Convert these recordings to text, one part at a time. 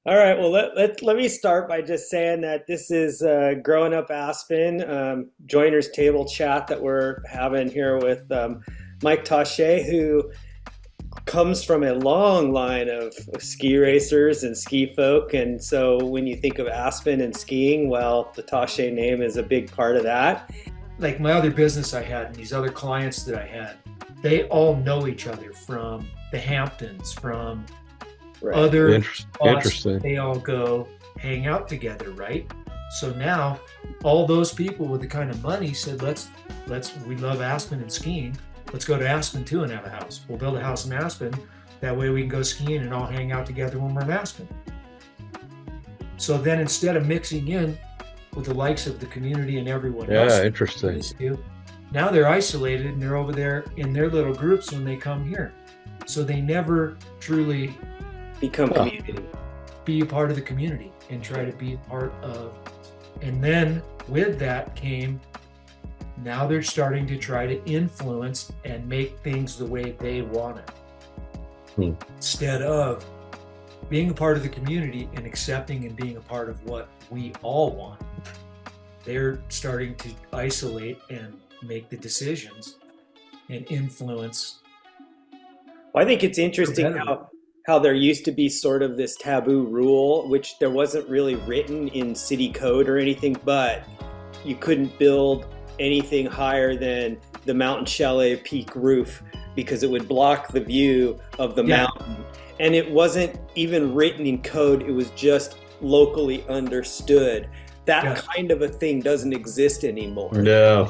All right, well, let me start by just saying that this is Growing Up Aspen, joiners table chat that we're having here with Mike Tache, who comes from a long line of ski racers and ski folk. And so when you think of Aspen and skiing, well, the Tache name is a big part of that. Like my other business I had and these other clients that I had, they all know each other from the Hamptons, from Right. other spots. Interesting. They all go hang out together, right? So now all those people with the kind of money said, we love Aspen and skiing. Let's go to Aspen too and have a house. We'll build a house in Aspen. That way we can go skiing and all hang out together when we're in Aspen. So then instead of mixing in with the likes of the community and everyone else, Yeah, interesting. now they're isolated and they're over there in their little groups when they come here. So they never truly Become community. be a part of the community and try to be a part of. And then with that came, now they're starting to try to influence and make things the way they want it. Instead of being a part of the community and accepting and being a part of what we all want, they're starting to isolate and make the decisions and influence. Well, I think it's interesting how there used to be sort of this taboo rule, which there wasn't really written in city code or anything, but you couldn't build anything higher than the mountain chalet peak roof because it would block the view of the mountain. And it wasn't even written in code, it was just locally understood. That kind of a thing doesn't exist anymore. No.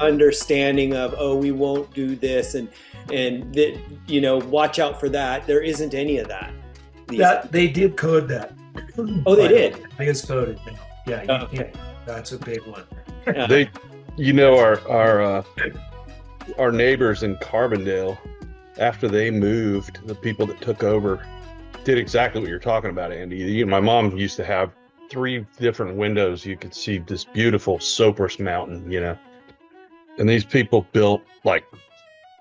Understanding of, oh, we won't do this and that, watch out for that. There isn't any of that. They did code that. Oh, they did? I think it's coded now. Yeah, okay. That's a big one. They, our neighbors in Carbondale, after they moved, the people that took over did exactly what you're talking about, Andy. My mom used to have 3 different windows. You could see this beautiful Sopris Mountain, and these people built like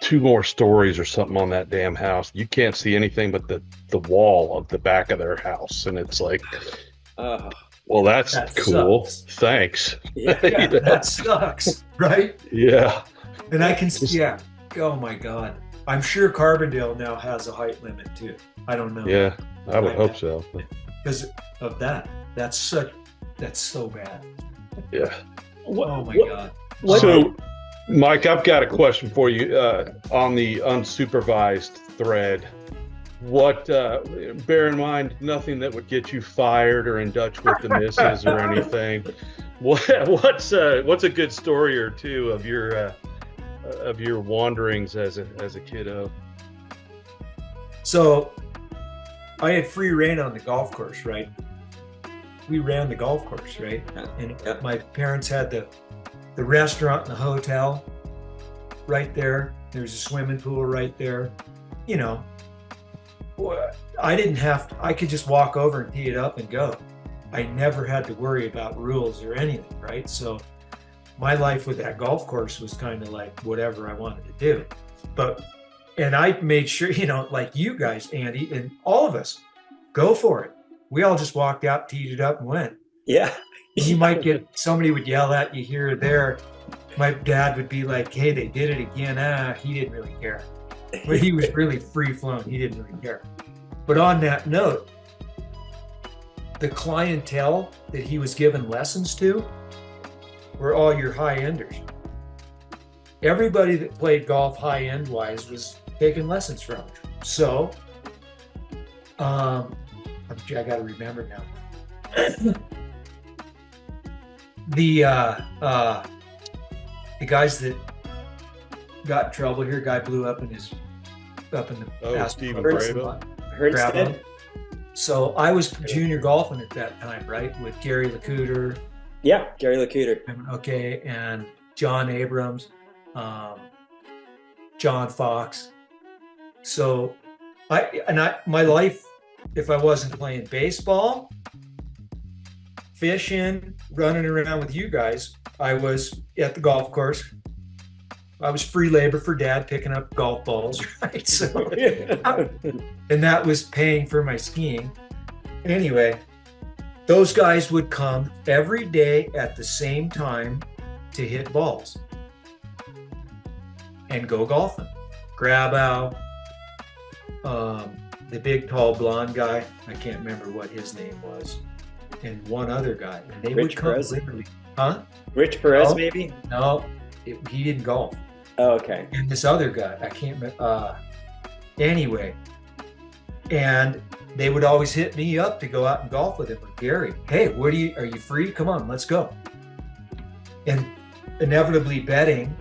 2 more stories or something on that damn house. You can't see anything but the wall of the back of their house, and it's like, well, that's cool. Sucks. Thanks. Yeah, that sucks, right? Yeah. And I can, oh my God. I'm sure Carbondale now has a height limit too. I don't know. Yeah, I would hope so. Because of that. That's so bad. Yeah. Oh my God. So, Mike, I've got a question for you on the unsupervised thread. What, bear in mind, nothing that would get you fired or in Dutch with the missus or anything. What's a good story or two of your wanderings as a kiddo? So I had free reign on the golf course, right? We ran the golf course, right? And my parents had the restaurant and the hotel right there. There's a swimming pool right there. I could just walk over and tee it up and go. I never had to worry about rules or anything, right? So my life with that golf course was kind of like whatever I wanted to do. And I made sure, like you guys, Andy, and all of us, go for it. We all just walked out, teed it up and went. Yeah. You might get, somebody would yell at you here or there. My dad would be like, hey, they did it again. He didn't really care. But he was really free flowing. He didn't really care. But on that note, the clientele that he was giving lessons to were all your high enders. Everybody that played golf high end wise was taking lessons from him. So, I got to remember now. The guys that got in trouble here, guy blew up in the Stephen Bravo. Hernstead. So I was junior golfing at that time, right, with Gary LeCoutre. Yeah, Gary LeCoutre. Okay, and John Abrams, John Fox. So my life, if I wasn't playing baseball, fishing, running around with you guys, I was at the golf course. I was free labor for Dad, picking up golf balls, right? So, and that was paying for my skiing. Anyway, those guys would come every day at the same time to hit balls and go golfing. Grabau, the big tall blonde guy, I can't remember what his name was, and one other guy. And they Rich would come Perez? literally, huh? Rich Perez, No. maybe? No, he didn't golf. Oh, okay. And this other guy, I can't remember. Anyway, and they would always hit me up to go out and golf with him with Gary. Hey, are you free? Come on, let's go. And inevitably betting,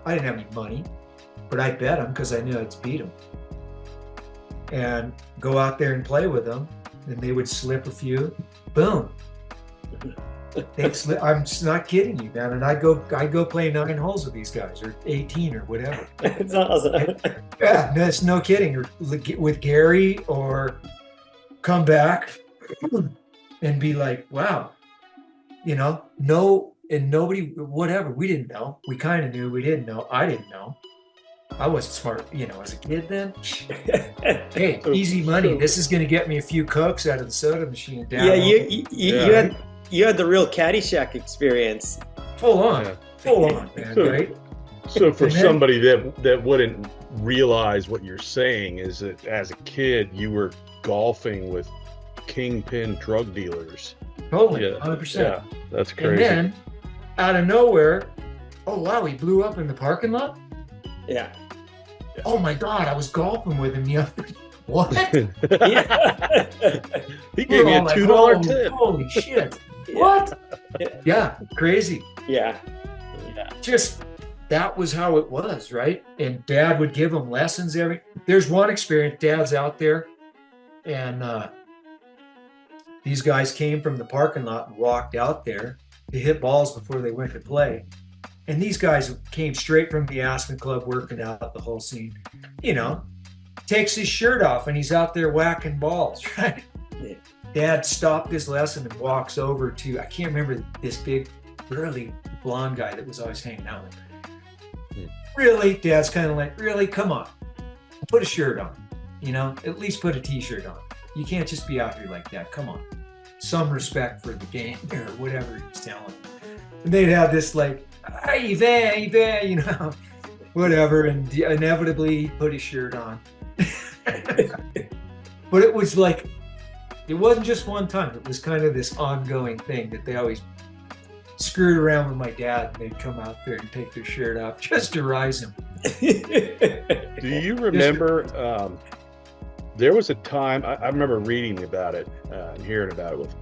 I didn't have any money, but I'd bet him because I knew I'd beat him. And go out there and play with them, and they would slip a few. Boom. They'd slip. I'm not kidding you, man. And I'd go play 9 holes with these guys, or 18, or whatever. It's awesome. Yeah, that's no kidding. Or with Gary, or come back and be like, wow, no, and nobody, whatever. We didn't know. We kind of knew. We didn't know. I didn't know. I wasn't smart, as a kid then. Hey, easy money. This is going to get me a few Cokes out of the soda machine. Yeah, you had the real Caddyshack experience. Full on, Yeah. man, So- right? So for And then- somebody that wouldn't realize what you're saying is that as a kid you were golfing with kingpin drug dealers. Totally, Yeah, 100%. yeah, that's crazy. And then, out of nowhere, oh wow, he blew up in the parking lot. Yeah. Oh my God, I was golfing with him the other. What? Yeah. He gave me a We're all $2 like, tip. Holy shit! Yeah. What? Yeah. Yeah, crazy. Yeah. Just that was how it was, right? And Dad would give him lessons There's one experience. Dad's out there, and these guys came from the parking lot and walked out there to hit balls before they went to play. And these guys came straight from the Aspen Club, working out the whole scene. Takes his shirt off and he's out there whacking balls, right? Yeah. Dad stopped his lesson and walks over to, I can't remember, this big, burly blonde guy that was always hanging out with him. Really? Dad's kind of like, really? Come on. Put a shirt on. At least put a t-shirt on. You can't just be out here like that. Come on. Some respect for the game or whatever he's telling them. And they'd have this like, hey, there, whatever. And inevitably he put his shirt on. But it was like, it wasn't just one time. It was kind of this ongoing thing that they always screwed around with my dad, and they'd come out there and take their shirt off just to rise him. Do you remember? There was a time I remember reading about it and hearing about it with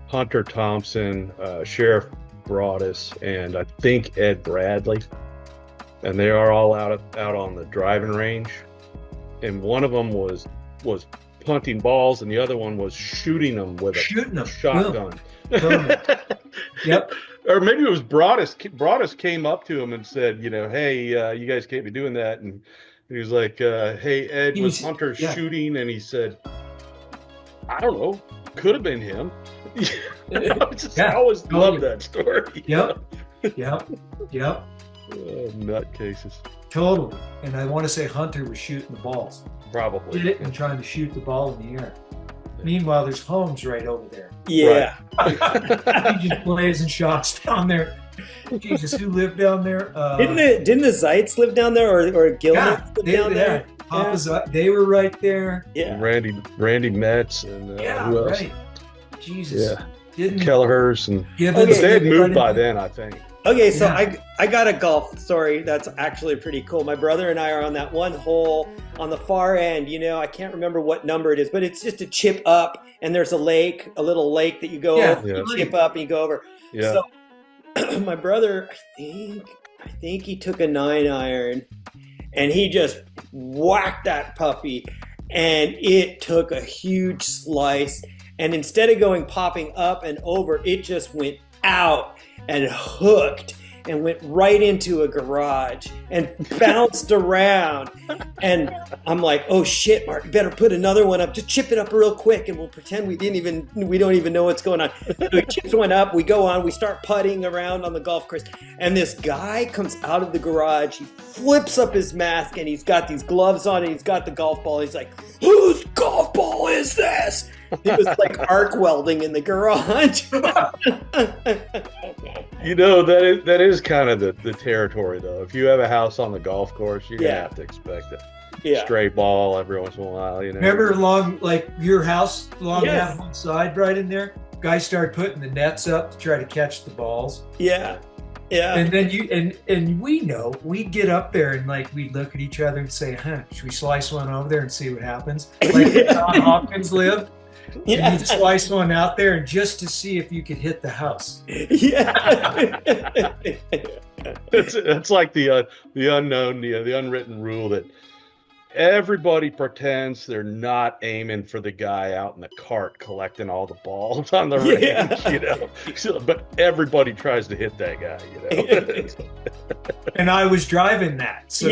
Hunter Thompson, Sheriff Broadus, and I think Ed Bradley, and they are all out on the driving range, and one of them was punting balls, and the other one was shooting them with a shotgun. Yep. Or maybe it was Broadus. Broadus came up to him and said, hey, you guys can't be doing that. And he was like, hey, Ed, was Hunter shooting? And he said, I don't know. Could have been him. I always loved that story. Yep. Nutcases. Totally. And I want to say Hunter was shooting the balls. Probably. Did it and trying to shoot the ball in the air. Meanwhile, there's homes right over there. Yeah. He just blazing shots down there. Jesus, who lived down there? Didn't the Zeitz live down there, or Gilman live down there? Papa's, they were right there. Yeah. Randy Metz and who else? Right. Jesus. Yeah. Kelleher's and Gibbons, they had moved by then, I think. Okay, so I got a golf story that's actually pretty cool. My brother and I are on that one hole on the far end. I can't remember what number it is, but it's just a chip up, and there's a little lake that you go over, you chip up and you go over. Yeah. So my brother, I think he took a 9-iron, and he just whacked that puppy, and it took a huge slice. And instead of popping up and over, it just went out and hooked and went right into a garage and bounced around. And I'm like, oh shit, Mark, you better put another one up. Just chip it up real quick and we'll pretend we don't even know what's going on. So he chips one up, we go on, we start putting around on the golf course. And this guy comes out of the garage, he flips up his mask and he's got these gloves on and he's got the golf ball. He's like, whose golf ball is this? It was like arc welding in the garage. That is kind of the territory, though. If you have a house on the golf course, you're gonna have to expect a stray ball every once in a while. Remember along like your house along that one side right in there? Guys started putting the nets up to try to catch the balls. Yeah. And then and we'd get up there and like we'd look at each other and say, should we slice one over there and see what happens? Like John Hopkins lived. Yeah. And you'd slice one out there and just to see if you could hit the house. Yeah. It's like the unknown, the unwritten rule that everybody pretends they're not aiming for the guy out in the cart collecting all the balls on the range, but everybody tries to hit that guy, And I was driving that. So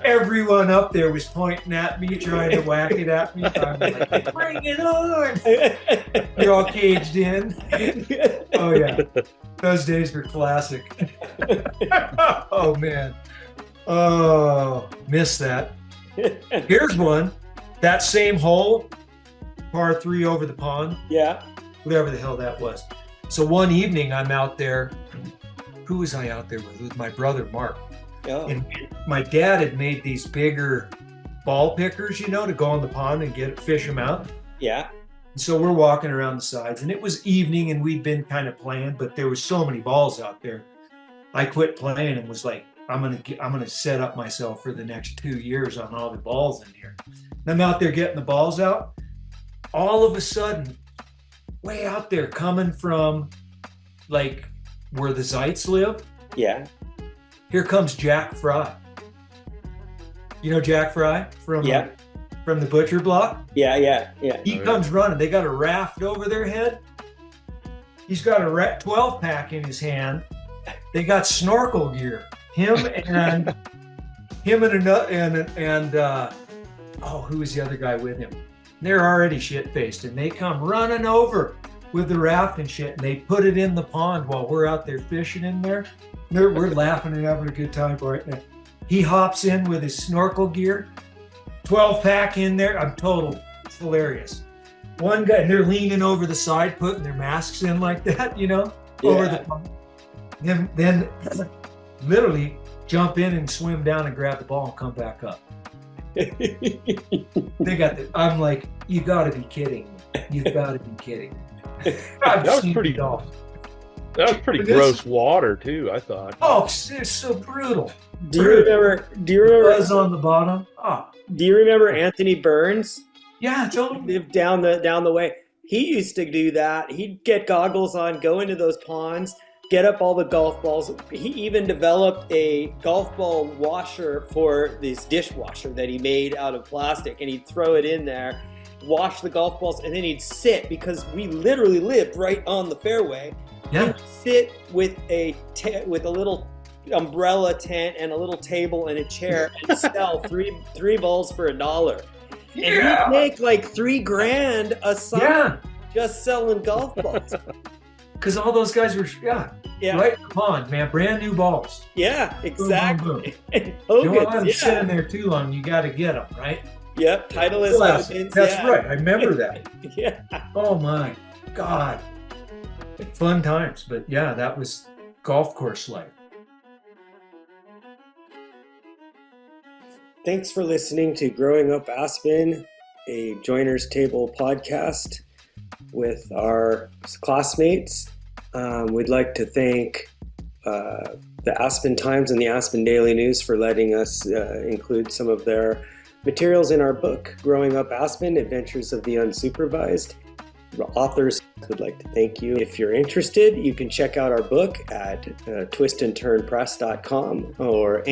everyone up there was pointing at me, trying to whack it at me. I'm like, bring it on. You're all caged in. Oh, yeah. Those days were classic. Oh, man. Oh, miss that. Here's one. That same hole, par 3 over the pond. Yeah. Whatever the hell that was. So one evening I'm out there. Who was I out there with? With my brother, Mark. Oh. And my dad had made these bigger ball pickers, to go in the pond and fish them out. Yeah. So we're walking around the sides and it was evening and we'd been kind of playing, but there was so many balls out there. I quit playing and was like, I'm gonna set up myself for the next 2 years on all the balls in here. And I'm out there getting the balls out. All of a sudden, way out there, coming from like where the Zeitz live. Yeah. Here comes Jack Fry. You know Jack Fry from the butcher block? Yeah. He comes running. They got a raft over their head. He's got a 12-pack in his hand. They got snorkel gear. Him and who was the other guy with him? They're already shit-faced, and they come running over with the raft and shit, and they put it in the pond while we're out there fishing in there. We're laughing and having a good time right now. He hops in with his snorkel gear, 12-pack in there. I'm total. It's hilarious. One guy, and they're leaning over the side, putting their masks in like that, over the pond. Then literally jump in and swim down and grab the ball and come back up. I'm like, you got to be kidding me. You've got to be kidding me. That was pretty gross water too, I thought. Oh, it's so brutal. Do you remember Buzz on the bottom? Oh. Do you remember Anthony Burns? Yeah, totally. He lived down the way. He used to do that. He'd get goggles on, go into those ponds, get up all the golf balls. He even developed a golf ball washer for this dishwasher that he made out of plastic, and he'd throw it in there, wash the golf balls, and then he'd sit, because we literally lived right on the fairway. Yeah. He'd sit with a little umbrella tent and a little table and a chair and sell three balls for $1. And he'd make like $3,000 a summer just selling golf balls. Because all those guys were right in the pond, man, brand new balls. Yeah, exactly. Boom, boom, boom. You don't let them sit in there too long. You got to get them, right? Yep, Titleist. That's right. I remember that. Yeah. Oh my God. Fun times, but yeah, that was golf course life. Thanks for listening to Growing Up Aspen, a Joiner's Table podcast with our classmates. We'd like to thank the Aspen Times and the Aspen Daily News for letting us include some of their materials in our book, Growing Up Aspen, Adventures of the Unsupervised. The authors would like to thank you. If you're interested, you can check out our book at twistandturnpress.com or